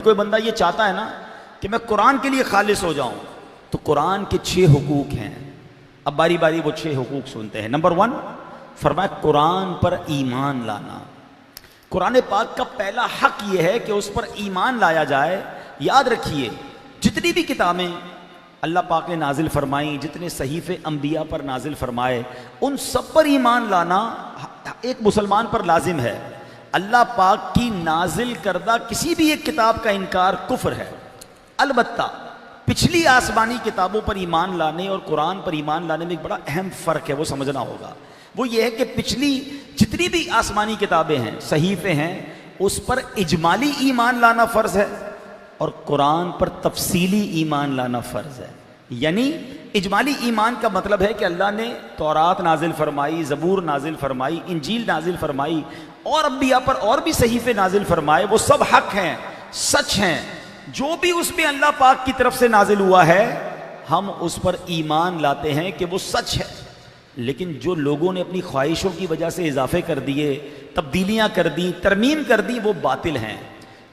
کوئی بندہ یہ چاہتا ہے نا کہ میں قرآن کے لیے خالص ہو جاؤں تو قرآن کے 6 حقوق ہیں. اب باری باری وہ 6 حقوق سنتے ہیں. نمبر 1 فرمایا قرآن پر ایمان لانا. قرآن پاک کا پہلا حق یہ ہے کہ اس پر ایمان لایا جائے. یاد رکھیے جتنی بھی کتابیں اللہ پاک نے نازل فرمائیں، جتنے صحیفے انبیاء پر نازل فرمائے، ان سب پر ایمان لانا ایک مسلمان پر لازم ہے. اللہ پاک کی نازل کردہ کسی بھی ایک کتاب کا انکار کفر ہے. البتہ پچھلی آسمانی کتابوں پر ایمان لانے اور قرآن پر ایمان لانے میں ایک بڑا اہم فرق ہے، وہ سمجھنا ہوگا. وہ یہ ہے کہ پچھلی جتنی بھی آسمانی کتابیں ہیں، صحیفے ہیں، اس پر اجمالی ایمان لانا فرض ہے اور قرآن پر تفصیلی ایمان لانا فرض ہے. یعنی اجمالی ایمان کا مطلب ہے کہ اللہ نے تورات نازل فرمائی، زبور نازل فرمائی، انجیل نازل فرمائی اور انبیاء پر اور بھی صحیفے نازل فرمائے، وہ سب حق ہیں، سچ ہیں. جو بھی اس میں اللہ پاک کی طرف سے نازل ہوا ہے ہم اس پر ایمان لاتے ہیں کہ وہ سچ ہے. لیکن جو لوگوں نے اپنی خواہشوں کی وجہ سے اضافے کر دیے، تبدیلیاں کر دیں، ترمیم کر دی، وہ باطل ہیں.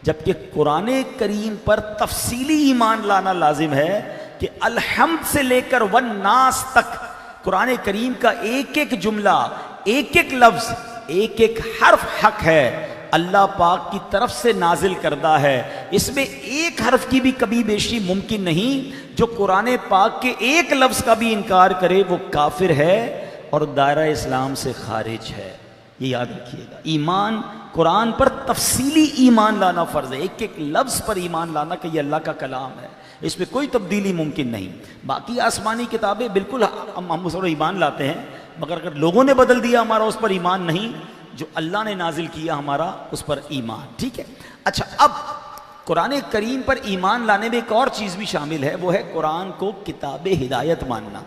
جبکہ قرآن کریم پر تفصیلی ایمان لانا لازم ہے کہ الحمد سے لے کر والناس تک قرآن کریم کا ایک ایک جملہ، ایک ایک لفظ، ایک ایک حرف حق ہے، اللہ پاک کی طرف سے نازل کردہ ہے. اس میں ایک حرف کی بھی کمی بیشی ممکن نہیں. جو قرآن پاک کے ایک لفظ کا بھی انکار کرے وہ کافر ہے اور دائرہ اسلام سے خارج ہے. یہ یاد رکھیے گا. ایمان قرآن پر تفصیلی ایمان لانا فرض ہے، ایک ایک لفظ پر ایمان لانا کہ یہ اللہ کا کلام ہے، اس میں کوئی تبدیلی ممکن نہیں. باقی آسمانی کتابیں بالکل ہم اس پر ایمان لاتے ہیں، مگر اگر لوگوں نے بدل دیا ہمارا اس پر ایمان نہیں. جو اللہ نے نازل کیا ہمارا اس پر ایمان. ٹھیک ہے. اچھا، اب قرآن کریم پر ایمان لانے میں ایک اور چیز بھی شامل ہے، وہ ہے قرآن کو کتاب ہدایت ماننا.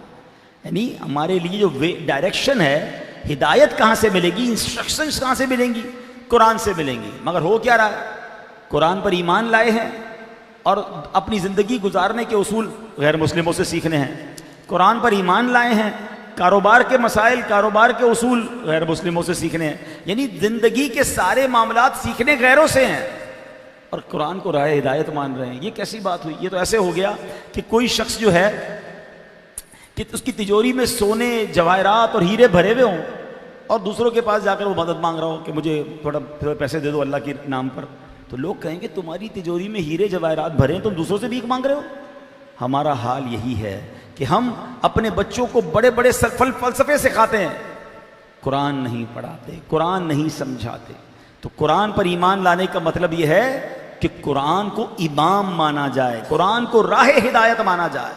یعنی ہمارے لیے جو ڈائریکشن ہے، ہدایت کہاں سے ملے گی، انسٹرکشنز کہاں سے ملیں گی؟ قرآن سے ملیں گی. مگر ہو کیا رہا ہے؟ قرآن پر ایمان لائے ہیں اور اپنی زندگی گزارنے کے اصول غیر مسلموں سے سیکھنے ہیں. قرآن پر ایمان لائے ہیں، کاروبار کے مسائل، کاروبار کے اصول غیر مسلموں سے سیکھنے ہیں. یعنی زندگی کے سارے معاملات سیکھنے غیروں سے ہیں اور قرآن کو راہ ہدایت مان رہے ہیں. یہ کیسی بات ہوئی؟ یہ تو ایسے ہو گیا کہ کوئی شخص جو ہے کہ اس کی تجوری میں سونے، جواہرات اور ہیرے بھرے ہوئے ہوں اور دوسروں کے پاس جا کر وہ مدد مانگ رہا ہو کہ مجھے تھوڑا پیسے دے دو اللہ کے نام پر، تو لوگ کہیں گے تمہاری تجوری میں ہیرے جواہرات بھرے ہیں، تم دوسروں سے بھیک مانگ رہے ہو. ہمارا حال یہی ہے کہ ہم اپنے بچوں کو بڑے بڑے فلسفے سکھاتے ہیں، قرآن نہیں پڑھاتے، قرآن نہیں سمجھاتے. تو قرآن پر ایمان لانے کا مطلب یہ ہے کہ قرآن کو امام مانا جائے، قرآن کو راہ ہدایت مانا جائے.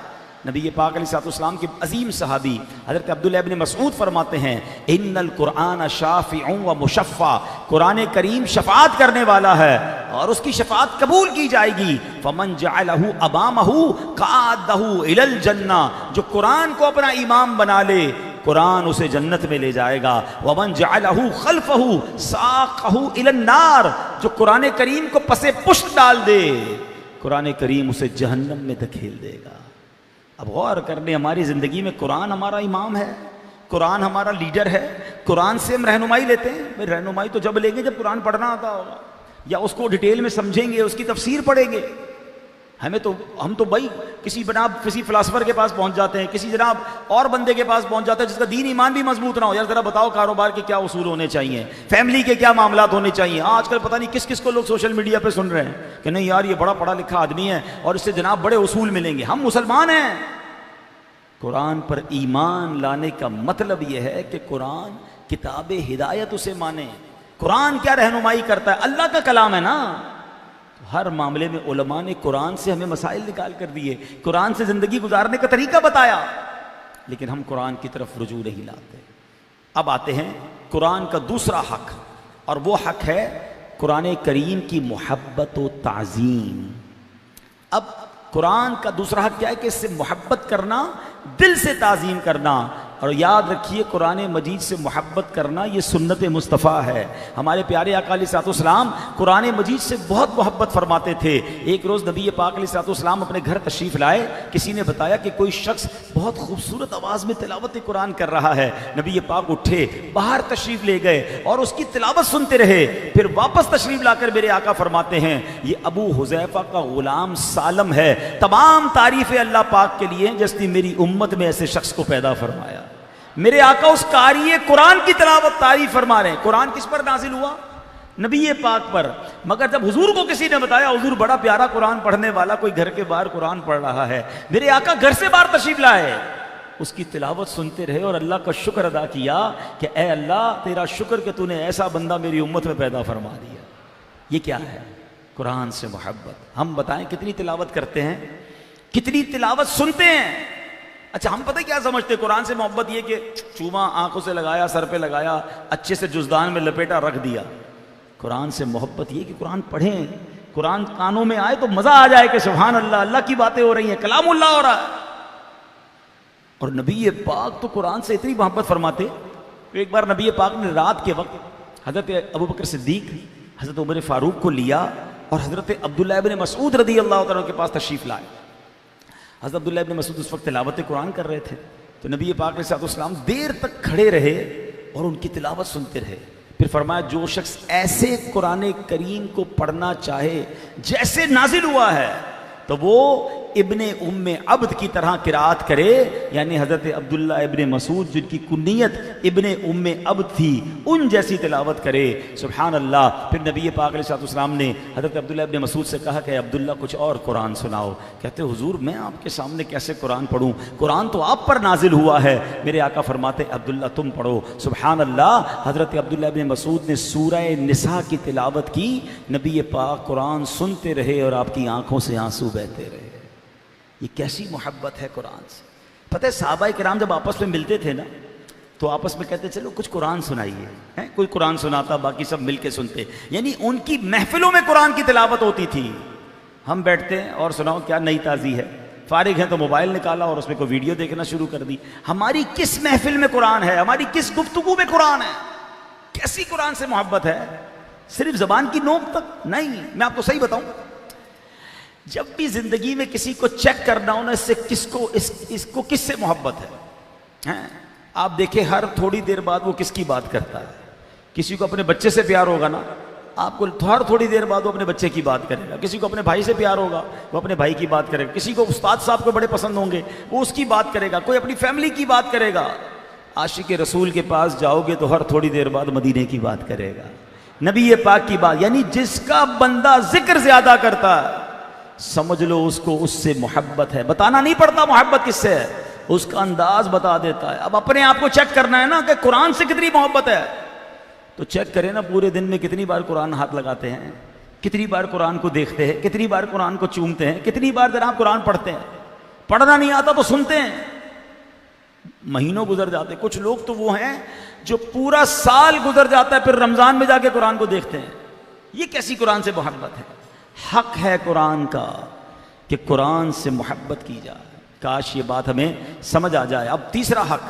نبی پاک علیہ السلام کے عظیم صحابی حضرت عبداللہ ابن مسعود فرماتے ہیں ان القرآن شافع و مشفع، قرآن کریم شفاعت کرنے والا ہے اور اس کی شفاعت قبول کی جائے گی. فمن جعلہ امامہ قعدہ الی الجنہ، جو قرآن کو اپنا امام بنا لے قرآن اسے جنت میں لے جائے گا. ومن جعلہ خلفہ ساقہ الی النار، جو قرآن کریم کو پس پشت ڈال دے قرآن کریم اسے جہنم میں دھکیل دے گا. اب غور کرنے، ہماری زندگی میں قرآن ہمارا امام ہے، قرآن ہمارا لیڈر ہے، قرآن سے ہم رہنمائی لیتے ہیں. بھائی رہنمائی تو جب لیں گے جب قرآن پڑھنا آتا ہوگا یا اس کو ڈیٹیل میں سمجھیں گے، اس کی تفسیر پڑھیں گے. ہم تو بھائی کسی فلاسفر کے پاس پہنچ جاتے ہیں، کسی جناب اور بندے کے پاس پہنچ جاتے ہیں جس کا دین ایمان بھی مضبوط نہ ہو. یار ذرا بتاؤ کاروبار کے کیا اصول ہونے چاہیے، فیملی کے کیا معاملات ہونے چاہیے. آج کل پتہ نہیں کس کس کو لوگ سوشل میڈیا پہ سن رہے ہیں کہ نہیں یار یہ بڑا پڑھا لکھا آدمی ہے اور اس سے جناب بڑے اصول ملیں گے. ہم مسلمان ہیں. قرآن پر ایمان لانے کا مطلب یہ ہے کہ قرآن کتاب ہدایت اسے مانے. قرآن کیا رہنمائی کرتا ہے؟ اللہ کا کلام ہے نا. ہر معاملے میں علماء نے قرآن سے ہمیں مسائل نکال کر دیے، قرآن سے زندگی گزارنے کا طریقہ بتایا، لیکن ہم قرآن کی طرف رجوع نہیں لاتے. اب آتے ہیں قرآن کا دوسرا حق، اور وہ حق ہے قرآن کریم کی محبت و تعظیم. اب قرآن کا دوسرا حق کیا ہے کہ اس سے محبت کرنا، دل سے تعظیم کرنا. اور یاد رکھیے قرآن مجید سے محبت کرنا یہ سنت مصطفیٰ ہے. ہمارے پیارے آقا علیہ الصلوۃ والسلام قرآن مجید سے بہت محبت فرماتے تھے. ایک روز نبی پاک علیہ الصلوۃ والسلام اپنے گھر تشریف لائے. کسی نے بتایا کہ کوئی شخص بہت خوبصورت آواز میں تلاوت قرآن کر رہا ہے. نبی پاک اٹھے, باہر تشریف لے گئے اور اس کی تلاوت سنتے رہے. پھر واپس تشریف لا کر میرے آقا فرماتے ہیں یہ ابو حذیفہ کا غلام سالم ہے, تمام تعریفیں اللہ پاک کے لیے جس نے میری امت میں ایسے شخص کو پیدا فرمایا. میرے آقا اس قاری قرآن کی تلاوت تعریف فرما رہے ہیں. قرآن کس پر نازل ہوا؟ نبی پاک پر. مگر جب حضور کو کسی نے بتایا حضور بڑا پیارا قرآن پڑھنے والا کوئی گھر کے باہر قرآن پڑھ رہا ہے, میرے آقا گھر سے باہر تشریف لائے, اس کی تلاوت سنتے رہے اور اللہ کا شکر ادا کیا کہ اے اللہ تیرا شکر کہ تو نے ایسا بندہ میری امت میں پیدا فرما دیا. یہ کیا ہے؟ قرآن سے محبت. ہم بتائیں کتنی تلاوت کرتے ہیں, کتنی تلاوت سنتے ہیں. اچھا ہم پتہ کیا سمجھتے قرآن سے محبت یہ کہ چوما آنکھوں سے لگایا, سر پہ لگایا, اچھے سے جزدان میں لپیٹا رکھ دیا. قرآن سے محبت یہ کہ قرآن پڑھیں, قرآن کانوں میں آئے تو مزہ آ جائے کہ سبحان اللہ, اللہ کی باتیں ہو رہی ہیں, کلام اللہ ہو رہا ہے. اور نبی پاک تو قرآن سے اتنی محبت فرماتے. ایک بار نبی پاک نے رات کے وقت حضرت ابوبکر صدیق, حضرت عمر فاروق کو لیا اور حضرت عبداللہ ابن مسعود رضی اللہ تعالیٰ کے پاس تشریف لائے. حضرت عبداللہ ابن مسعود اس وقت تلاوت قرآن کر رہے تھے. تو نبی پاک علیہ السلام دیر تک کھڑے رہے اور ان کی تلاوت سنتے رہے. پھر فرمایا جو شخص ایسے قرآن کریم کو پڑھنا چاہے جیسے نازل ہوا ہے تو وہ ابن ام عبد کی طرح قرات کرے, یعنی حضرت عبداللہ ابن مسعود جن کی کنیت ابن ام عبد تھی ان جیسی تلاوت کرے. سبحان اللہ. پھر نبی پاک علیہ السلام نے حضرت عبداللہ ابن مسعود سے کہا کہ عبداللہ کچھ اور قرآن سناؤ. کہتے حضور میں آپ کے سامنے کیسے قرآن پڑھوں, قرآن تو آپ پر نازل ہوا ہے. میرے آقا فرماتے عبداللہ تم پڑھو. سبحان اللہ. حضرت عبداللہ ابن مسعود نے سورہ نساء کی تلاوت کی. نبی پاک قرآن سنتے رہے اور آپ کی آنکھوں سے آنسو بہتے رہے. یہ کیسی محبت ہے قرآن سے. پتہ ہے صحابہ کرام جب آپس میں ملتے تھے نا تو آپس میں کہتے چلو کچھ قرآن سنائیے. کوئی قرآن سناتا, باقی سب مل کے سنتے. یعنی ان کی محفلوں میں قرآن کی تلاوت ہوتی تھی. ہم بیٹھتے ہیں اور سناؤ کیا نئی تازی ہے, فارغ ہیں تو موبائل نکالا اور اس میں کوئی ویڈیو دیکھنا شروع کر دی. ہماری کس محفل میں قرآن ہے, ہماری کس گفتگو میں قرآن ہے, کیسی قرآن سے محبت ہے. صرف زبان کی نوک تک نہیں. میں آپ کو صحیح بتاؤں, جب بھی زندگی میں کسی کو چیک کرنا ہو نا اس سے اس کو کس سے محبت ہے, آپ دیکھیں ہر تھوڑی دیر بعد وہ کس کی بات کرتا ہے. کسی کو اپنے بچے سے پیار ہوگا نا, آپ کو ہر تھوڑی دیر بعد وہ اپنے بچے کی بات کرے گا. کسی کو اپنے بھائی سے پیار ہوگا وہ اپنے بھائی کی بات کرے گا. کسی کو استاد صاحب کو بڑے پسند ہوں گے وہ اس کی بات کرے گا. کوئی اپنی فیملی کی بات کرے گا. عاشق رسول کے پاس جاؤ گے تو ہر تھوڑی دیر بعد مدینے کی بات کرے گا, نبی پاک کی بات. یعنی جس کا بندہ ذکر زیادہ کرتا ہے سمجھ لو اس کو اس سے محبت ہے. بتانا نہیں پڑتا محبت کس سے ہے, اس کا انداز بتا دیتا ہے. اب اپنے آپ کو چیک کرنا ہے نا کہ قرآن سے کتنی محبت ہے, تو چیک کریں نا پورے دن میں کتنی بار قرآن ہاتھ لگاتے ہیں, کتنی بار قرآن کو دیکھتے ہیں, کتنی بار قرآن کو چومتے ہیں, کتنی بار جناب قرآن پڑھتے ہیں. پڑھنا نہیں آتا تو سنتے ہیں, مہینوں گزر جاتے. کچھ لوگ تو وہ ہیں جو پورا سال گزر جاتا ہے پھر رمضان میں جا کے قرآن کو دیکھتے ہیں. یہ کیسی قرآن سے محبت ہے. حق ہے قرآن کا کہ قرآن سے محبت کی جائے. کاش یہ بات ہمیں سمجھ آ جائے. اب تیسرا حق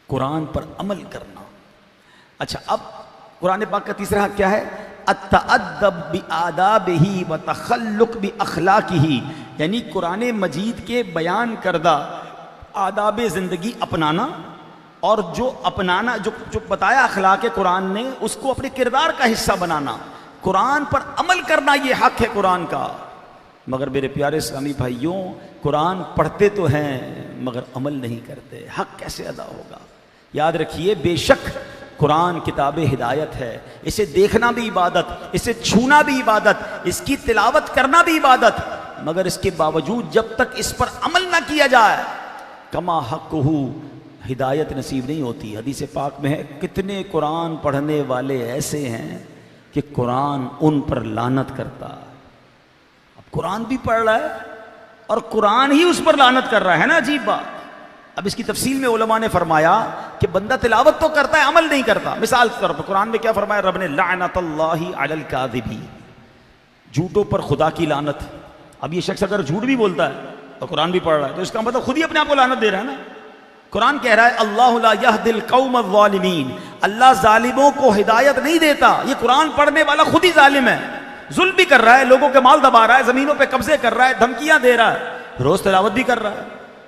قرآن پر عمل کرنا. اچھا اب قرآن پاک کا تیسرا حق کیا ہے؟ التأدب بآدابہ وتخلق بأخلاقہ. یعنی قرآن مجید کے بیان کردہ آداب زندگی اپنانا اور جو اپنانا جو بتایا اخلاق قرآن نے اس کو اپنے کردار کا حصہ بنانا. قرآن پر عمل کرنا یہ حق ہے قرآن کا. مگر میرے پیارے اسلامی بھائیوں قرآن پڑھتے تو ہیں مگر عمل نہیں کرتے. حق کیسے ادا ہوگا؟ یاد رکھیے بے شک قرآن کتاب ہدایت ہے. اسے دیکھنا بھی عبادت, اسے چھونا بھی عبادت, اس کی تلاوت کرنا بھی عبادت. مگر اس کے باوجود جب تک اس پر عمل نہ کیا جائے کما حقہ ہدایت نصیب نہیں ہوتی. حدیث پاک میں ہے کتنے قرآن پڑھنے والے ایسے ہیں کہ قرآن ان پر لعنت کرتا. اب قرآن بھی پڑھ رہا ہے اور قرآن ہی اس پر لعنت کر رہا ہے نا, عجیب بات. اب اس کی تفصیل میں علماء نے فرمایا کہ بندہ تلاوت تو کرتا ہے عمل نہیں کرتا. مثال کے طور پر قرآن میں کیا فرمایا رب نے؟ لعنت اللہ علی الکاذبین, جھوٹوں پر خدا کی لعنت. اب یہ شخص اگر جھوٹ بھی بولتا ہے اور قرآن بھی پڑھ رہا ہے تو اس کا مطلب خود ہی اپنے آپ کو لعنت دے رہا ہے نا. قرآن کہہ رہا ہے اللہ لا یہدی القوم الظالمین، اللہ ظالموں کو ہدایت نہیں دیتا. یہ قرآن پڑھنے والا خود ہی ظالم ہے، ظلم بھی کر رہا ہے، لوگوں کے مال دبا رہا ہے، زمینوں پہ قبضے کر رہا ہے، دھمکیاں دے رہا ہے، روز تلاوت بھی کر رہا ہے.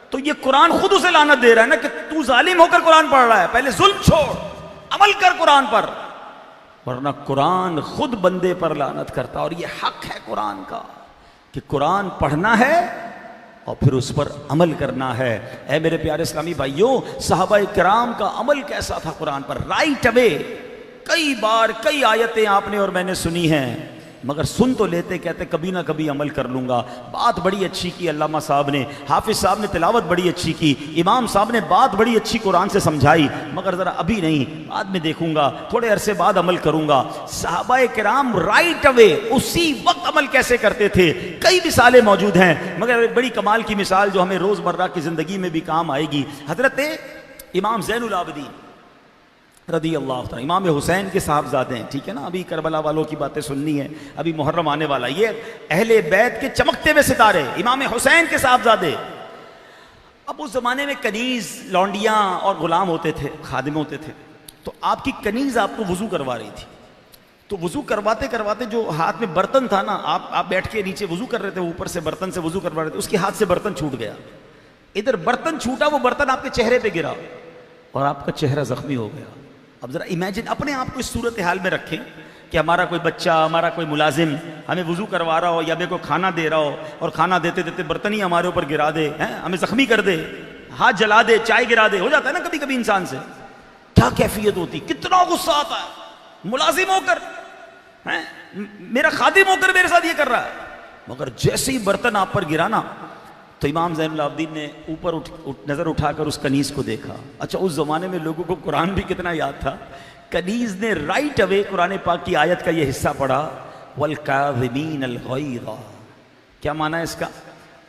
تو یہ قرآن خود اسے لعنت دے رہا ہے نا کہ تو ظالم ہو کر قرآن پڑھ رہا ہے، پہلے ظلم چھوڑ، عمل کر قرآن پر، ورنہ قرآن خود بندے پر لعنت کرتا. اور یہ حق ہے قرآن کا کہ قرآن پڑھنا ہے اور پھر اس پر عمل کرنا ہے. اے میرے پیارے اسلامی بھائیوں، صحابہ کرام کا عمل کیسا تھا قرآن پر؟ رائٹ اوے کئی بار کئی آیتیں آپ نے اور میں نے سنی ہیں، مگر سن تو لیتے، کہتے کبھی نہ کبھی عمل کر لوں گا. بات بڑی اچھی کی علامہ صاحب نے، حافظ صاحب نے تلاوت بڑی اچھی کی، امام صاحب نے بات بڑی اچھی قرآن سے سمجھائی، مگر ذرا ابھی نہیں، بعد میں دیکھوں گا، تھوڑے عرصے بعد عمل کروں گا. صحابہ کرام رائٹ اوے اسی وقت عمل کیسے کرتے تھے؟ کئی مثالیں موجود ہیں، مگر بڑی کمال کی مثال جو ہمیں روز مرہ کی زندگی میں بھی کام آئے گی، حضرت امام زین العابدین رضی اللہ تعالیٰ، امام حسین کے صاحبزادے ہیں، ٹھیک ہے نا. ابھی کربلا والوں کی باتیں سننی ہے، ابھی محرم آنے والا. یہ اہل بیت کے چمکتے ہوئے ستارے، امام حسین کے صاحبزادے. اب اس زمانے میں کنیز لونڈیاں اور غلام ہوتے تھے، خادم ہوتے تھے. تو آپ کی کنیز آپ کو وضو کروا رہی تھی، تو وضو کرواتے کرواتے جو ہاتھ میں برتن تھا نا، آپ بیٹھ کے نیچے وضو کر رہے تھے، اوپر سے برتن سے وضو کروا رہے تھے، اس کے ہاتھ سے برتن چھوٹ گیا. ادھر برتن چھوٹا، وہ برتن آپ کے چہرے پہ گرا اور آپ کا چہرہ زخمی ہو گیا. اب ذرا امیجن، اپنے آپ کو اس صورتحال میں رکھیں کہ ہمارا کوئی بچہ، ہمارا کوئی ملازم ہمیں وضو کروا رہا ہو یا ہمیں کوئی کھانا دے رہا ہو اور کھانا دیتے دیتے برتن ہی ہمارے اوپر گرا دے، ہمیں زخمی کر دے، ہاتھ جلا دے، چائے گرا دے. ہو جاتا ہے نا کبھی کبھی انسان سے، کیا کیفیت ہوتی، کتنا غصہ آتا ہے. ملازم ہو کر، میرا خادم ہو کر میرے ساتھ یہ کر رہا ہے. مگر جیسے ہی برتن آپ پر گرا نا، تو امام زین العابدین نے اوپر نظر اٹھا کر اس کنیز کو دیکھا. اچھا اس زمانے میں لوگوں کو قرآن بھی کتنا یاد تھا. کنیز نے رائٹ اوے قرآن پاک کی آیت کا یہ حصہ پڑھا، وَالْكَاظِمِينَ الْغَيْظَ. کیا معنی ہے اس کا؟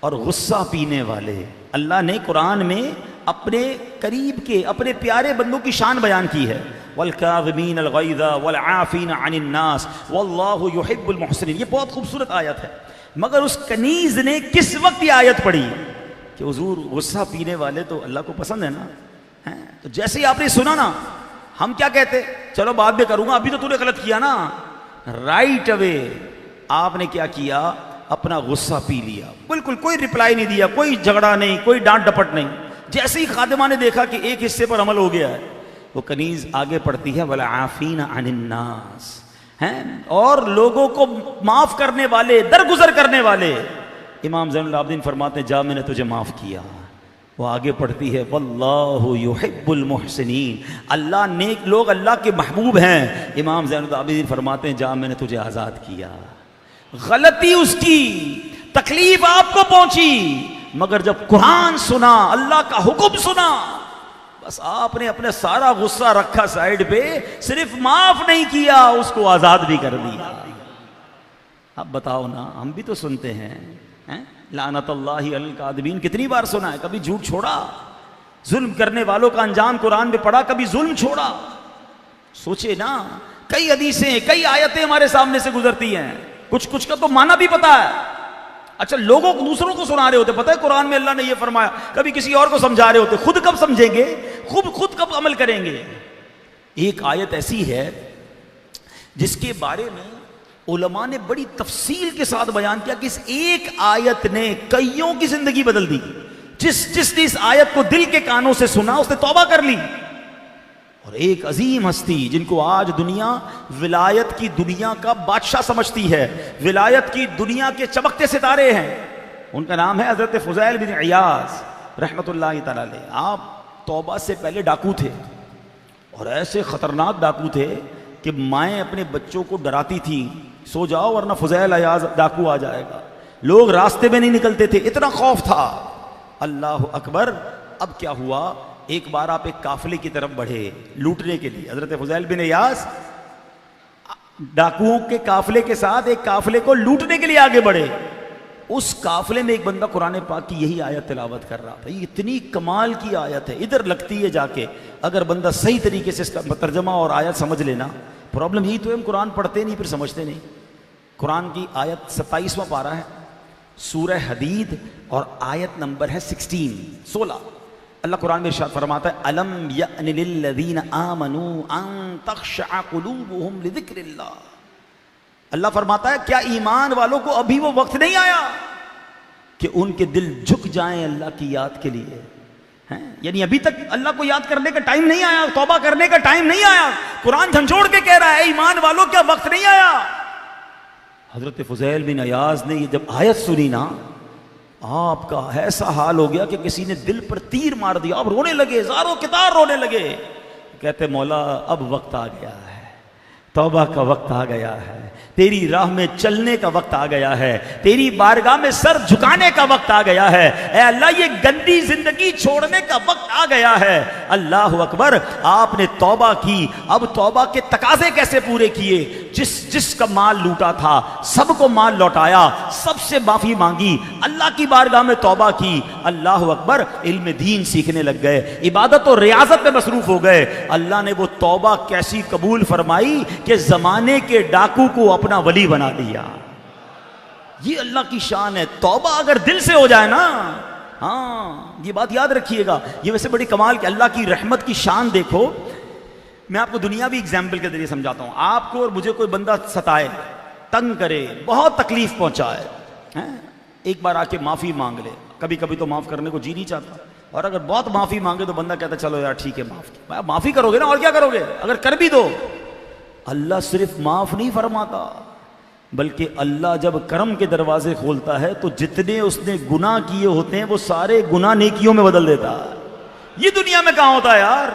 اور غصہ پینے والے. اللہ نے قرآن میں اپنے قریب کے، اپنے پیارے بندوں کی شان بیان کی ہے. وَالْكَاظِمِينَ الْغَيْظَ وَالْعَافِينَ عَنِ النَّاسِ وَاللَّهُ يُحِبُّ الْمُحْسِنِينَ. یہ بہت خوبصورت آیت ہے. مگر اس کنیز نے کس وقت یہ آیت پڑھی کہ حضور غصہ پینے والے تو اللہ کو پسند ہے نا. تو جیسے ہی آپ نے سنا نا، ہم کیا کہتے؟ چلو بعد میں کروں گا، ابھی تو تو نے غلط کیا نا. رائٹ اوے آپ نے کیا کیا؟ اپنا غصہ پی لیا. بالکل کوئی رپلائی نہیں دیا، کوئی جھگڑا نہیں، کوئی ڈانٹ ڈپٹ نہیں. جیسے ہی خادمہ نے دیکھا کہ ایک حصے پر عمل ہو گیا ہے، وہ کنیز آگے پڑھتی ہے، وَالْعَافِينَ عَنِ النَّاسِ، اور لوگوں کو معاف کرنے والے، درگزر کرنے والے. امام زین العابدین فرماتے ہیں جا میں نے تجھے معاف کیا. وہ آگے پڑھتی ہے واللہ یحب المحسنین، اللہ نیک لوگ اللہ کے محبوب ہیں. امام زین العابدین فرماتے ہیں جا میں نے تجھے آزاد کیا. غلطی اس کی، تکلیف آپ کو پہنچی، مگر جب قرآن سنا، اللہ کا حکم سنا، بس آپ نے اپنے سارا غصہ رکھا سائیڈ پہ، صرف معاف نہیں کیا، اس کو آزاد بھی کر دیا. اب بتاؤ نا، ہم بھی تو سنتے ہیں لعنت اللہ علی الکاذبین، کتنی بار سنا ہے؟ کبھی جھوٹ چھوڑا؟ ظلم کرنے والوں کا انجام قرآن میں پڑھا، کبھی ظلم چھوڑا؟ سوچے نا، کئی حدیثیں، کئی آیتیں ہمارے سامنے سے گزرتی ہیں، کچھ کا تو معنی بھی پتا ہے. اچھا لوگوں کو، دوسروں کو سنا رہے ہوتے، پتہ ہے قرآن میں اللہ نے یہ فرمایا، کبھی کسی اور کو سمجھا رہے ہوتے، خود کب سمجھیں گے؟ خود کب عمل کریں گے؟ ایک آیت ایسی ہے جس کے بارے میں علماء نے بڑی تفصیل کے ساتھ بیان کیا کہ اس ایک آیت نے کئیوں کی زندگی بدل دی. جس نے اس آیت کو دل کے کانوں سے سنا، اس نے توبہ کر لی. اور ایک عظیم ہستی جن کو آج دنیا ولایت کی دنیا کا بادشاہ سمجھتی ہے، ولایت کی دنیا کے چمکتے ستارے ہیں، ان کا نام ہے حضرت فضیل بن عیاض رحمۃ اللہ تعالی علیہ. آپ توبہ سے پہلے ڈاکو تھے، اور ایسے خطرناک ڈاکو تھے کہ مائیں اپنے بچوں کو ڈراتی تھیں، سو جاؤ ورنہ فضیل عیاض ڈاکو آ جائے گا. لوگ راستے میں نہیں نکلتے تھے، اتنا خوف تھا. اللہ اکبر. اب کیا ہوا؟ ایک بار آپ ایک قافلے کی طرف بڑھے لوٹنے کے لیے. حضرت فضیل بن عیاض ڈاکوؤں کے قافلے کے ساتھ ایک قافلے کو لوٹنے کے لیے آگے بڑھے. اس قافلے میں ایک بندہ قرآن پاک کی یہی آیت تلاوت کر رہا تھا. یہ اتنی کمال کی آیت ہے، ادھر لگتی ہے جا کے. اگر بندہ صحیح طریقے سے اس کا ترجمہ اور آیت سمجھ لینا. پرابلم یہی تو ہے، ہم قرآن پڑھتے نہیں پھر سمجھتے نہیں. قرآن کی آیت 27واں پارہ ہے، سورہ حدید، اور آیت نمبر ہے 16. اللہ قرآن میں ارشاد فرماتا ہے الم یأن للذین آمنوا ان تخشع قلوبہم لذکر اللہ. اللہ فرماتا ہے کیا ایمان والوں کو ابھی وہ وقت نہیں آیا کہ ان کے دل جھک جائیں اللہ کی یاد کے لیے؟ یعنی ابھی تک اللہ کو یاد کرنے کا ٹائم نہیں آیا, توبہ کرنے کا ٹائم نہیں آیا. قرآن جھنجھوڑ کے کہہ رہا ہے ایمان والوں کیا وقت نہیں آیا؟ حضرت فضیل بن عیاض نے یہ جب آیت سنی نا, آپ کا ایسا حال ہو گیا کہ کسی نے دل پر تیر مار دیا. آپ رونے لگے, زاروں کتار رونے لگے. کہتے مولا اب وقت آ گیا ہے, توبہ کا وقت آ گیا ہے, تیری راہ میں چلنے کا وقت آ گیا ہے, تیری بارگاہ میں سر جھکانے کا وقت آ گیا ہے. اے اللہ یہ گندی زندگی چھوڑنے کا وقت آ گیا ہے. اللہ اکبر. آپ نے توبہ کی. اب توبہ کے تقاضے کیسے پورے کیے؟ جس کا مال لوٹا تھا سب کو مال لوٹایا, سب سے معافی مانگی, اللہ کی بارگاہ میں توبہ کی. اللہ اکبر. علم دین سیکھنے لگ گئے, عبادت و ریاضت میں مصروف ہو گئے. اللہ نے وہ توبہ کیسی قبول فرمائی کہ زمانے کے ڈاکو کو اپنا ولی بنا دیا. یہ اللہ کی شان ہے. توبہ اگر دل سے ہو جائے نا, ہاں یہ بات یاد رکھیے گا. یہ ویسے بڑی کمال کہ اللہ کی رحمت کی شان دیکھو. میں آپ کو دنیاوی اگزامپل کے ذریعے سمجھاتا ہوں. آپ کو اور مجھے کوئی بندہ ستائے, تنگ کرے, بہت تکلیف پہنچائے, ایک بار آ کے معافی مانگ لے. کبھی کبھی تو معاف کرنے کو جی نہیں چاہتا, اور اگر بہت معافی مانگے تو بندہ کہتا چلو یار ٹھیک ہے معافی کرو گے نا, اور کیا کرو گے, اگر کر بھی دو. اللہ صرف معاف نہیں فرماتا, بلکہ اللہ جب کرم کے دروازے کھولتا ہے تو جتنے اس نے گناہ کیے ہوتے ہیں وہ سارے گناہ نیکیوں میں بدل دیتا ہے. یہ دنیا میں کہاں ہوتا ہے یار؟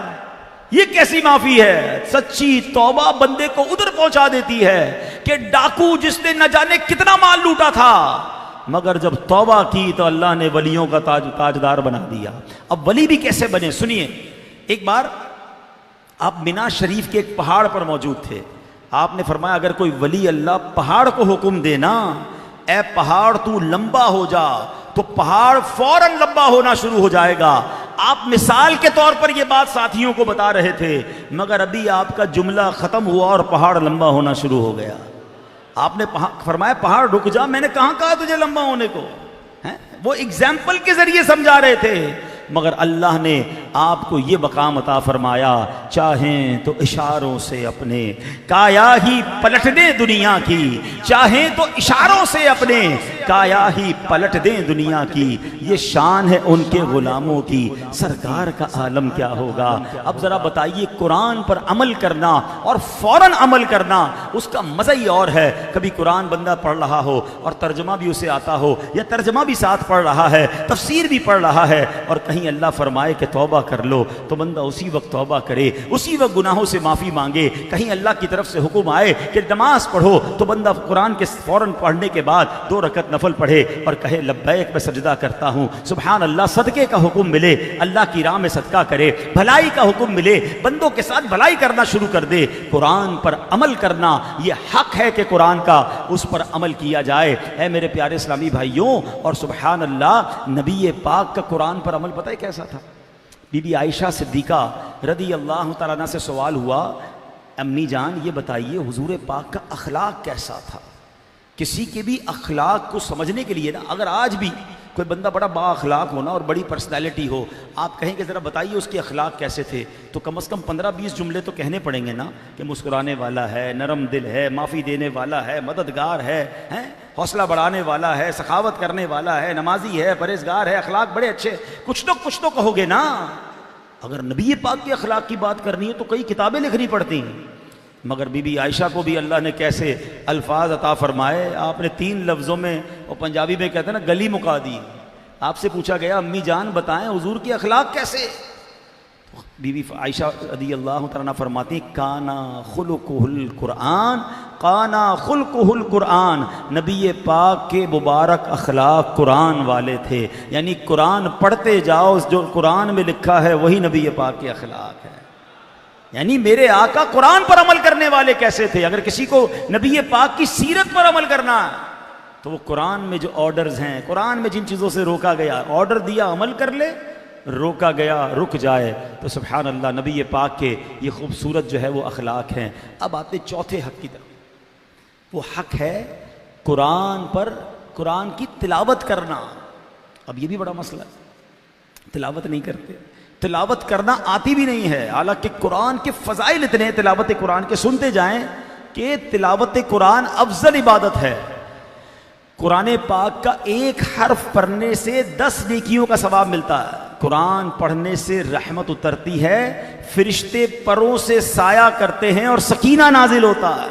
یہ کیسی معافی ہے؟ سچی توبہ بندے کو ادھر پہنچا دیتی ہے کہ ڈاکو جس نے نہ جانے کتنا مال لوٹا تھا, مگر جب توبہ کی تو اللہ نے ولیوں کا تاجدار بنا دیا. اب ولی بھی کیسے بنے سنیے. ایک بار آپ مینا شریف کے ایک پہاڑ پر موجود تھے. آپ نے فرمایا اگر کوئی ولی اللہ پہاڑ کو حکم دے نا, اے پہاڑ تو لمبا ہو جا, تو پہاڑ فوراً لمبا ہونا شروع ہو جائے گا. آپ مثال کے طور پر یہ بات ساتھیوں کو بتا رہے تھے, مگر ابھی آپ کا جملہ ختم ہوا اور پہاڑ لمبا ہونا شروع ہو گیا. آپ نے فرمایا پہاڑ رک جا, میں نے کہاں کہا تجھے لمبا ہونے کو؟ وہ ایگزامپل کے ذریعے سمجھا رہے تھے, مگر اللہ نے آپ کو یہ مقام عطا فرمایا چاہیں تو اشاروں سے اپنے کایا ہی پلٹ دیں دنیا کی, چاہیں تو اشاروں سے اپنے کایا ہی پلٹ دیں دنیا کی. یہ شان ہے ان کے غلاموں کی, سرکار کا عالم کیا ہوگا. اب ذرا بتائیے, قرآن پر عمل کرنا اور فوراً عمل کرنا اس کا مزہ ہی اور ہے. کبھی قرآن بندہ پڑھ رہا ہو اور ترجمہ بھی اسے آتا ہو, یا ترجمہ بھی ساتھ پڑھ رہا ہے, تفسیر بھی پڑھ رہا ہے, اور کہیں اللہ فرمائے کہ توبہ کر لو تو بندہ اسی وقت توبہ کرے, اسی وقت گناہوں سے معافی مانگے. کہیں اللہ کی طرف سے حکم آئے کہ نماز پڑھو تو بندہ قرآن کے فوراً پڑھنے کے بعد 2 رکعت نفل پڑھے اور کہے لبیک میں سجدہ کرتا ہوں, سبحان اللہ. صدقے کا حکم ملے, اللہ کی راہ میں صدقہ کرے. بھلائی کا حکم ملے, بندوں کے ساتھ بھلائی کرنا شروع کر دے. قرآن پر عمل کرنا یہ حق ہے کہ قرآن کا اس پر عمل کیا جائے. اے میرے پیارے اسلامی بھائیوں, اور سبحان اللہ نبی پاک کا قرآن پر عمل پتہ ہے کیسا تھا؟ بی بی عائشہ صدیقہ رضی اللہ تعالیٰ عنہ سے سوال ہوا, امی جان یہ بتائیے حضور پاک کا اخلاق کیسا تھا؟ کسی کے بھی اخلاق کو سمجھنے کے لیے نا, اگر آج بھی کوئی بندہ بڑا با اخلاق ہونا اور بڑی پرسنالٹی ہو, آپ کہیں کہ ذرا بتائیے اس کے اخلاق کیسے تھے, تو کم از کم 15-20 جملے تو کہنے پڑیں گے نا, کہ مسکرانے والا ہے, نرم دل ہے, معافی دینے والا ہے, مددگار ہے, حوصلہ بڑھانے والا ہے, سخاوت کرنے والا ہے, نمازی ہے, پرہیزگار ہے, اخلاق بڑے اچھے. کچھ تو کہو گے نا. اگر نبی پاک کے اخلاق کی بات کرنی ہے تو کئی کتابیں لکھنی پڑتی ہیں. مگر بی بی عائشہ کو بھی اللہ نے کیسے الفاظ عطا فرمائے. آپ نے 3 لفظوں میں, اور پنجابی میں کہتے ہیں نا, گلی مکا دی. آپ سے پوچھا گیا امی جان بتائیں حضور کے اخلاق کیسے؟ بی بی عائشہ رضی اللہ تعالیٰ فرماتی ہیں کانا خلقہ القرآن, کانا خلقہ القرآن. نبی پاک کے مبارک اخلاق قرآن والے تھے. یعنی قرآن پڑھتے جاؤ, جو قرآن میں لکھا ہے وہی نبی پاک کے اخلاق ہے. یعنی میرے آقا قرآن پر عمل کرنے والے کیسے تھے؟ اگر کسی کو نبی پاک کی سیرت پر عمل کرنا ہے تو وہ قرآن میں جو آرڈرز ہیں, قرآن میں جن چیزوں سے روکا گیا, آرڈر دیا عمل کر لے, روکا گیا رک جائے. تو سبحان اللہ نبی پاک کے یہ خوبصورت جو ہے وہ اخلاق ہیں. اب آتے چوتھے حق کی طرف. وہ حق ہے قرآن پر قرآن کی تلاوت کرنا. اب یہ بھی بڑا مسئلہ ہے, تلاوت نہیں کرتے. تلاوت کرنا آتی بھی نہیں ہے، حالانکہ قرآن کے فضائل اتنے تلاوت قرآن کے سنتے جائیں کہ تلاوت قرآن افضل عبادت ہے۔ قرآن پاک کا ایک حرف پڑھنے سے 10 نیکیوں کا ثواب ملتا ہے۔ قرآن پڑھنے سے رحمت اترتی ہے، فرشتے پروں سے سایہ کرتے ہیں اور سکینہ نازل ہوتا ہے۔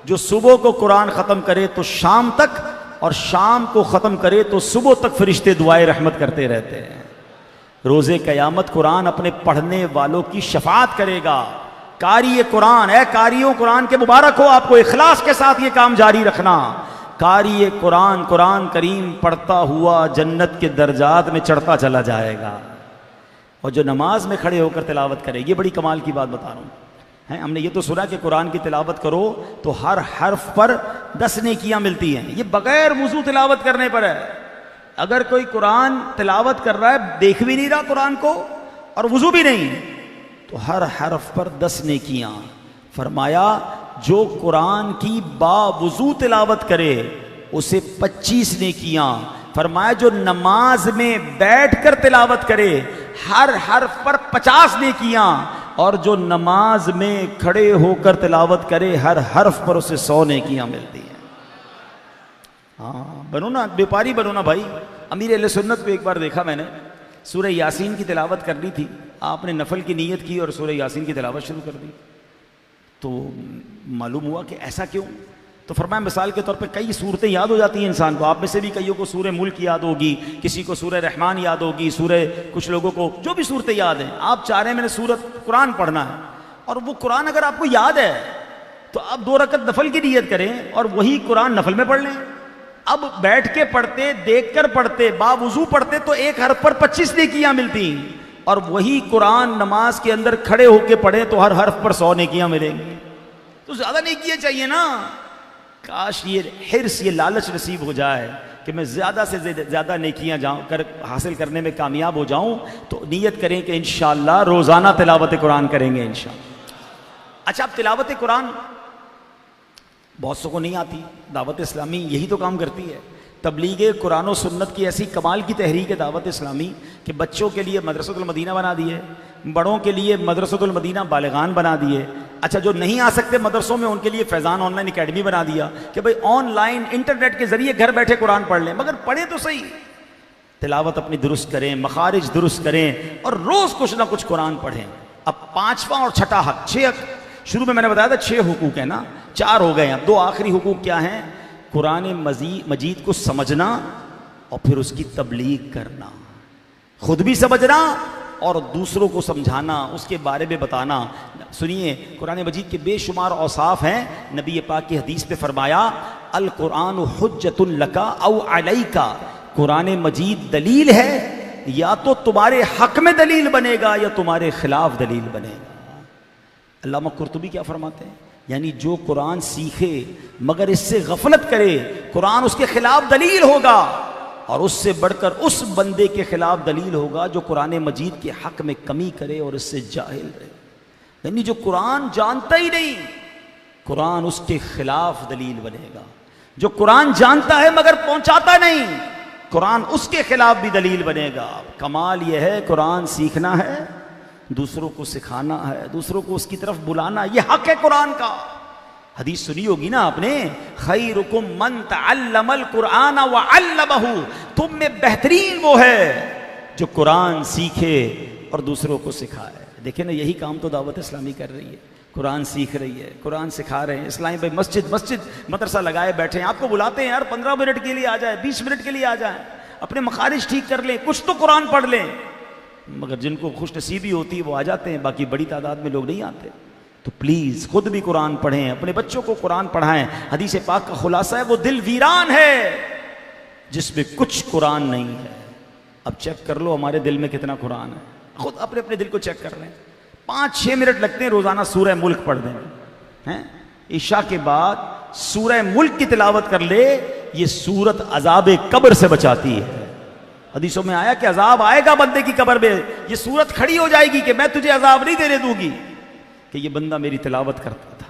جو صبح کو قرآن ختم کرے تو شام تک، اور شام کو ختم کرے تو صبح تک فرشتے دعائے رحمت کرتے رہتے ہیں۔ روز قیامت قرآن اپنے پڑھنے والوں کی شفاعت کرے گا۔ قاری قرآن، اے قاریوں قرآن کے مبارک ہو، آپ کو اخلاص کے ساتھ یہ کام جاری رکھنا۔ قاری قرآن قرآن کریم پڑھتا ہوا جنت کے درجات میں چڑھتا چلا جائے گا۔ اور جو نماز میں کھڑے ہو کر تلاوت کرے، یہ بڑی کمال کی بات بتا رہا ہوں۔ ہم نے یہ تو سنا کہ قرآن کی تلاوت کرو تو ہر حرف پر 10 نیکیاں ملتی ہیں، یہ بغیر وضو تلاوت کرنے پر ہے۔ اگر کوئی قرآن تلاوت کر رہا ہے، دیکھ بھی نہیں رہا قرآن کو اور وضو بھی نہیں، تو ہر حرف پر 10 نیکیاں۔ فرمایا جو قرآن کی باوضو تلاوت کرے اسے 25 نیکیاں۔ فرمایا جو نماز میں بیٹھ کر تلاوت کرے ہر حرف پر 50 نیکیاں، اور جو نماز میں کھڑے ہو کر تلاوت کرے ہر حرف پر اسے 100 نیکیاں ملتی ہیں۔ ہاں بنو نا، بیپاری بنو نا بھائی۔ امیر اہل سنت کو ایک بار دیکھا میں نے، سورہ یاسین کی تلاوت کرنی تھی، آپ نے نفل کی نیت کی اور سورہ یاسین کی تلاوت شروع کر دی۔ تو معلوم ہوا کہ ایسا کیوں؟ تو فرمایا مثال کے طور پہ کئی صورتیں یاد ہو جاتی ہیں انسان کو، آپ میں سے بھی کئیوں کو سورہ ملک یاد ہوگی، کسی کو سورہ رحمان یاد ہوگی، سورہ کچھ لوگوں کو جو بھی صورتیں یاد ہیں، آپ چاہ رہے ہیں میں نے سورت قرآن پڑھنا ہے، اور وہ قرآن اگر آپ کو یاد ہے تو آپ 2 رکعت نفل کی نیت کریں اور وہی قرآن نفل میں پڑھ لیں۔ اب بیٹھ کے پڑھتے، دیکھ کر پڑھتے، باوضو پڑھتے تو ایک حرف پر 25 نیکیاں ملتی، اور وہی قرآن نماز کے اندر کھڑے ہو کے پڑھیں تو ہر حرف پر 100 نیکیاں ملیں گی۔ تو زیادہ نیکیاں چاہیے نا۔ کاش یہ حرص، یہ لالچ نصیب ہو جائے کہ میں زیادہ سے زیادہ نیکیاں حاصل کرنے میں کامیاب ہو جاؤں، تو نیت کریں کہ انشاءاللہ روزانہ تلاوت قرآن کریں گے انشاءاللہ۔ اچھا، اب تلاوت قرآن بہت سو کو نہیں آتی، دعوت اسلامی یہی تو کام کرتی ہے۔ تبلیغ قرآن و سنت کی ایسی کمال کی تحریک ہے دعوت اسلامی کہ بچوں کے لیے مدرسۃ المدینہ بنا دیے، بڑوں کے لیے مدرسۃ المدینہ بالغان بنا دیے۔ اچھا، جو نہیں آ سکتے مدرسوں میں ان کے لیے فیضان آن لائن اکیڈمی بنا دیا کہ بھئی آن لائن انٹرنیٹ کے ذریعے گھر بیٹھے قرآن پڑھ لیں، مگر پڑھیں تو صحیح، تلاوت اپنی درست کریں، مخارج درست کریں، اور روز کچھ نہ کچھ قرآن پڑھیں۔ اب 5واں اور 6ٹھا حق، 6 حق شروع میں نے بتایا تھا 6 حقوق ہیں نا، 4 ہو گئے ہیں، اب 2 آخری حقوق کیا ہیں؟ قرآن مجید کو سمجھنا اور پھر اس کی تبلیغ کرنا، خود بھی سمجھنا اور دوسروں کو سمجھانا، اس کے بارے میں بتانا۔ سنیے، قرآن مجید کے بے شمار اوصاف ہیں۔ نبی پاک کی حدیث پہ فرمایا القرآن حجۃ لک او علیک، قرآن مجید دلیل ہے، یا تو تمہارے حق میں دلیل بنے گا یا تمہارے خلاف دلیل بنے گا۔ علامہ قرطبی کیا فرماتے ہیں؟ یعنی جو قرآن سیکھے مگر اس سے غفلت کرے، قرآن اس کے خلاف دلیل ہوگا، اور اس سے بڑھ کر اس بندے کے خلاف دلیل ہوگا جو قرآن مجید کے حق میں کمی کرے اور اس سے جاہل رہے۔ یعنی جو قرآن جانتا ہی نہیں، قرآن اس کے خلاف دلیل بنے گا۔ جو قرآن جانتا ہے مگر پہنچاتا نہیں، قرآن اس کے خلاف بھی دلیل بنے گا۔ کمال یہ ہے، قرآن سیکھنا ہے، دوسروں کو سکھانا ہے، دوسروں کو اس کی طرف بلانا، یہ حق ہے قرآن کا۔ حدیث سنی ہوگی نا آپ نے، خیرکم من تعلم القرآن وعلمہ، تم میں بہترین وہ ہے جو قرآن سیکھے اور دوسروں کو سکھائے۔ دیکھیں نا، یہی کام تو دعوت اسلامی کر رہی ہے، قرآن سیکھ رہی ہے، قرآن سکھا رہے ہیں۔ اسلامی بھائی مسجد مدرسہ لگائے بیٹھے ہیں، آپ کو بلاتے ہیں یار 15 منٹ کے لیے آ جائیں، 20 منٹ کے لیے آ جائیں، اپنے مخارج ٹھیک کر لیں، کچھ تو قرآن پڑھ لیں۔ مگر جن کو خوش نصیبی ہوتی ہے وہ آ جاتے ہیں، باقی بڑی تعداد میں لوگ نہیں آتے۔ تو پلیز خود بھی قرآن پڑھیں، اپنے بچوں کو قرآن پڑھائیں۔ حدیث پاک کا خلاصہ ہے وہ دل ویران ہے جس میں کچھ قرآن نہیں ہے۔ اب چیک کر لو ہمارے دل میں کتنا قرآن ہے، خود اپنے دل کو چیک کر لیں۔ 5-6 منٹ لگتے ہیں روزانہ سورہ ملک پڑھ دیں، عشاء کے بعد سورہ ملک کی تلاوت کر لے، یہ سورت عذاب قبر سے بچاتی ہے۔ حدیثوں میں آیا کہ عذاب آئے گا بندے کی قبر میں، یہ سورت کھڑی ہو جائے گی کہ میں تجھے عذاب نہیں دینے دوں گی، کہ یہ بندہ میری تلاوت کرتا تھا۔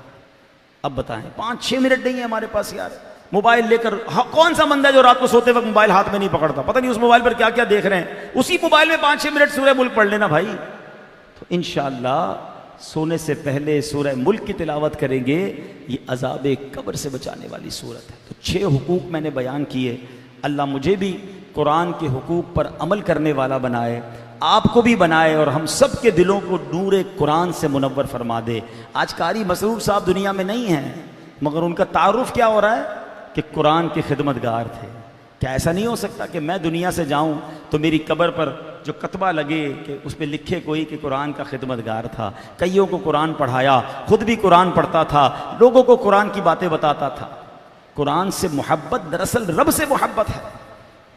اب بتائیں 5-6 منٹ نہیں ہے ہمارے پاس یار، موبائل لے کر کون سا بندہ جو رات کو سوتے وقت موبائل ہاتھ میں نہیں پکڑتا؟ پتہ نہیں اس موبائل پر کیا کیا دیکھ رہے ہیں. اسی موبائل میں 5-6 منٹ سورہ ملک پڑھ لینا بھائی. تو انشاءاللہ سونے سے پہلے سورہ ملک کی تلاوت کریں گے. یہ عذاب قبر سے بچانے والی سورت ہے. تو 6 حقوق میں نے بیان کیے. اللہ مجھے بھی قرآن کے حقوق پر عمل کرنے والا بنائے, آپ کو بھی بنائے, اور ہم سب کے دلوں کو نور قرآن سے منور فرما دے. آج قاری مسرور صاحب دنیا میں نہیں ہیں, مگر ان کا تعارف کیا ہو رہا ہے کہ قرآن کے خدمتگار تھے. کیا ایسا نہیں ہو سکتا کہ میں دنیا سے جاؤں تو میری قبر پر جو کتبہ لگے کہ اس پہ لکھے کوئی کہ قرآن کا خدمتگار تھا, کئیوں کو قرآن پڑھایا, خود بھی قرآن پڑھتا تھا, لوگوں کو قرآن کی باتیں بتاتا تھا. قرآن سے محبت دراصل رب سے محبت ہے.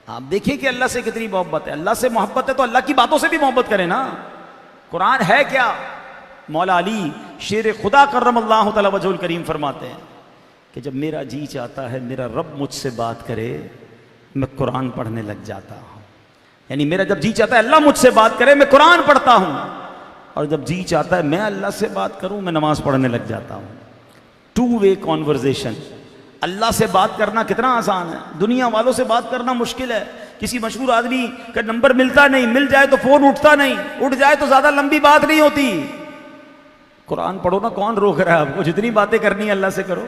آپ دیکھیں کہ اللہ سے کتنی محبت ہے. اللہ سے محبت ہے تو اللہ کی باتوں سے بھی محبت کریں نا. قرآن ہے کیا؟ مولا علی شیر خدا کرم اللہ تعالی وجہ الکریم فرماتے ہیں کہ جب میرا جی چاہتا ہے میرا رب مجھ سے بات کرے, میں قرآن پڑھنے لگ جاتا ہوں. یعنی میرا جب جی چاہتا ہے اللہ مجھ سے بات کرے, میں قرآن پڑھتا ہوں, اور جب جی چاہتا ہے میں اللہ سے بات کروں, میں نماز پڑھنے لگ جاتا ہوں. 2-way conversation. اللہ سے بات کرنا کتنا آسان ہے, دنیا والوں سے بات کرنا مشکل ہے. کسی مشہور آدمی کا نمبر ملتا نہیں, مل جائے تو فون اٹھتا نہیں, اٹھ جائے تو زیادہ لمبی بات نہیں ہوتی. قرآن پڑھو نا, کون روک رہا ہے آپ کو؟ جتنی باتیں کرنی ہے اللہ سے کرو.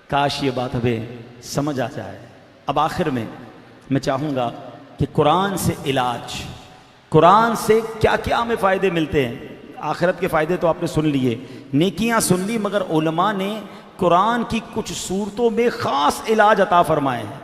کاش یہ بات ہمیں سمجھ آ جائے. اب آخر میں چاہوں گا کہ قرآن سے علاج, قرآن سے کیا کیا ہمیں فائدے ملتے ہیں. آخرت کے فائدے تو آپ نے سن لیے, نیکیاں سن لی, مگر علماء نے قرآن کی کچھ صورتوں میں خاص علاج عطا فرمائے ہیں.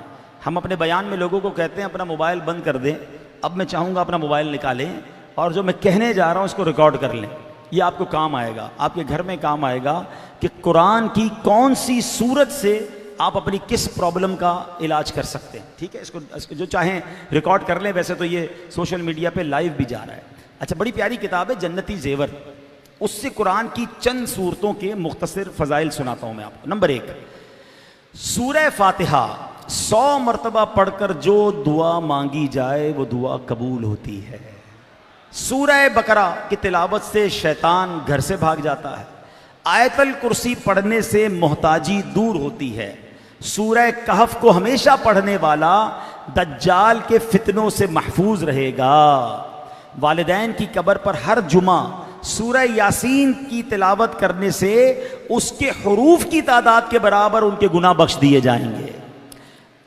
ہم اپنے بیان میں لوگوں کو کہتے ہیں اپنا موبائل بند کر دیں. اب میں چاہوں گا اپنا موبائل نکالیں اور جو میں کہنے جا رہا ہوں اس کو ریکارڈ کر لیں. یہ آپ کو کام آئے گا, آپ کے گھر میں کام آئے گا کہ قرآن کی کون سی صورت سے آپ اپنی کس پرابلم کا علاج کر سکتے ہیں. ٹھیک ہے, اس کو جو چاہیں ریکارڈ کر لیں. ویسے تو یہ سوشل میڈیا پہ لائیو بھی جا رہا ہے. اچھا, بڑی پیاری کتاب ہے جنتی زیور, اس سے قرآن کی چند صورتوں کے مختصر فضائل سناتا ہوں میں آپ کو. نمبر 1, سورہ فاتحہ 100 مرتبہ پڑھ کر جو دعا مانگی جائے وہ دعا قبول ہوتی ہے. سورہ بقرہ کی تلاوت سے شیطان گھر سے بھاگ جاتا ہے. آیت الکرسی پڑھنے سے محتاجی دور ہوتی ہے. سورہ کہف کو ہمیشہ پڑھنے والا دجال کے فتنوں سے محفوظ رہے گا. والدین کی قبر پر ہر جمعہ سورہ یاسین کی تلاوت کرنے سے اس کے حروف کی تعداد کے برابر ان کے گناہ بخش دیے جائیں گے.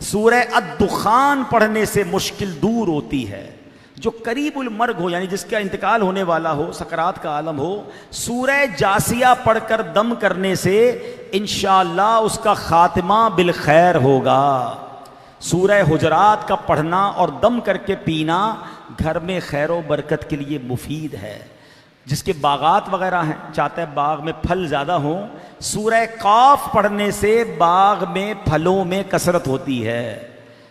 سورہ الدخان پڑھنے سے مشکل دور ہوتی ہے. جو قریب المرگ ہو, یعنی جس کا انتقال ہونے والا ہو, سکرات کا عالم ہو, سورہ جاسیہ پڑھ کر دم کرنے سے انشاءاللہ اس کا خاتمہ بالخیر ہوگا. سورہ حجرات کا پڑھنا اور دم کر کے پینا گھر میں خیر و برکت کے لیے مفید ہے. جس کے باغات وغیرہ ہیں, چاہتا ہے باغ میں پھل زیادہ ہوں, سورہ قاف پڑھنے سے باغ میں پھلوں میں کثرت ہوتی ہے.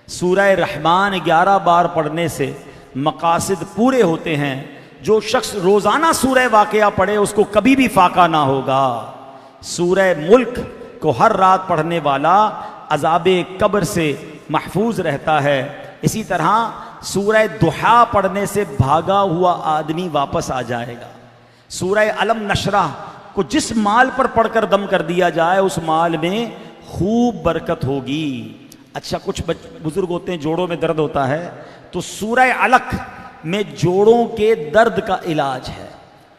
سورہ رحمان 11 بار پڑھنے سے مقاصد پورے ہوتے ہیں. جو شخص روزانہ سورہ واقعہ پڑھے اس کو کبھی بھی فاقہ نہ ہوگا. سورہ ملک کو ہر رات پڑھنے والا عذاب قبر سے محفوظ رہتا ہے. اسی طرح سورہ ضحیٰ پڑھنے سے بھاگا ہوا آدمی واپس آ جائے گا. سورہ علم نشرح کو جس مال پر پڑھ کر دم کر دیا جائے اس مال میں خوب برکت ہوگی. اچھا, کچھ بزرگ ہوتے ہیں جوڑوں میں درد ہوتا ہے تو سورہ علق میں جوڑوں کے درد کا علاج ہے.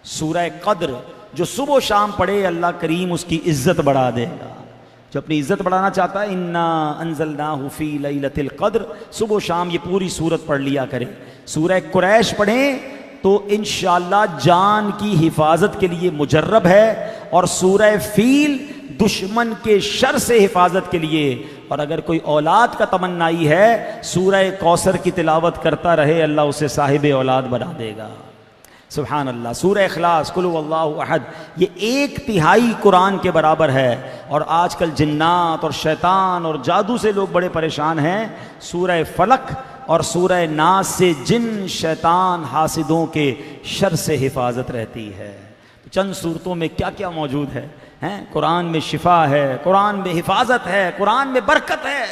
سورہ قدر جو صبح و شام پڑھے اللہ کریم اس کی عزت بڑھا دے گا. جو اپنی عزت بڑھانا چاہتا ہے انا انزلناہ فی لیلۃ القدر, صبح و شام یہ پوری سورت پڑھ لیا کرے. سورہ قریش پڑھیں تو انشاءاللہ جان کی حفاظت کے لیے مجرب ہے. اور سورہ فیل دشمن کے شر سے حفاظت کے لیے. اور اگر کوئی اولاد کا تمنائی ہے سورہ کوثر کی تلاوت کرتا رہے, اللہ اسے صاحب اولاد بنا دے گا. سبحان اللہ. سورہ اخلاص قل هو اللہ احد یہ 1/3 قرآن کے برابر ہے. اور آج کل جنات اور شیطان اور جادو سے لوگ بڑے پریشان ہیں. سورہ فلق اور سورہ ناس سے جن شیطان حاسدوں کے شر سے حفاظت رہتی ہے. چند صورتوں میں کیا کیا موجود ہے. قرآن میں شفا ہے, قرآن میں حفاظت ہے, قرآن میں برکت ہے.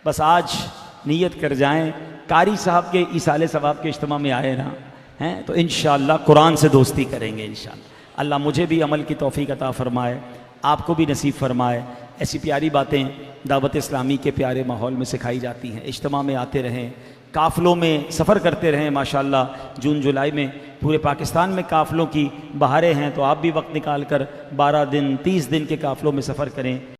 بس آج نیت کر جائیں, قاری صاحب کے ایصال ثواب کے اجتماع میں آئے نا, تو انشاءاللہ قرآن سے دوستی کریں گے انشاءاللہ. اللہ مجھے بھی عمل کی توفیق عطا فرمائے, آپ کو بھی نصیب فرمائے. ایسی پیاری باتیں دعوت اسلامی کے پیارے ماحول میں سکھائی جاتی ہیں. اجتماع میں آتے رہیں، قافلوں میں سفر کرتے رہیں. ماشاءاللہ جون جولائی میں پورے پاکستان میں قافلوں کی بہاریں ہیں، تو آپ بھی وقت نکال کر 12 دن 30 دن کے قافلوں میں سفر کریں.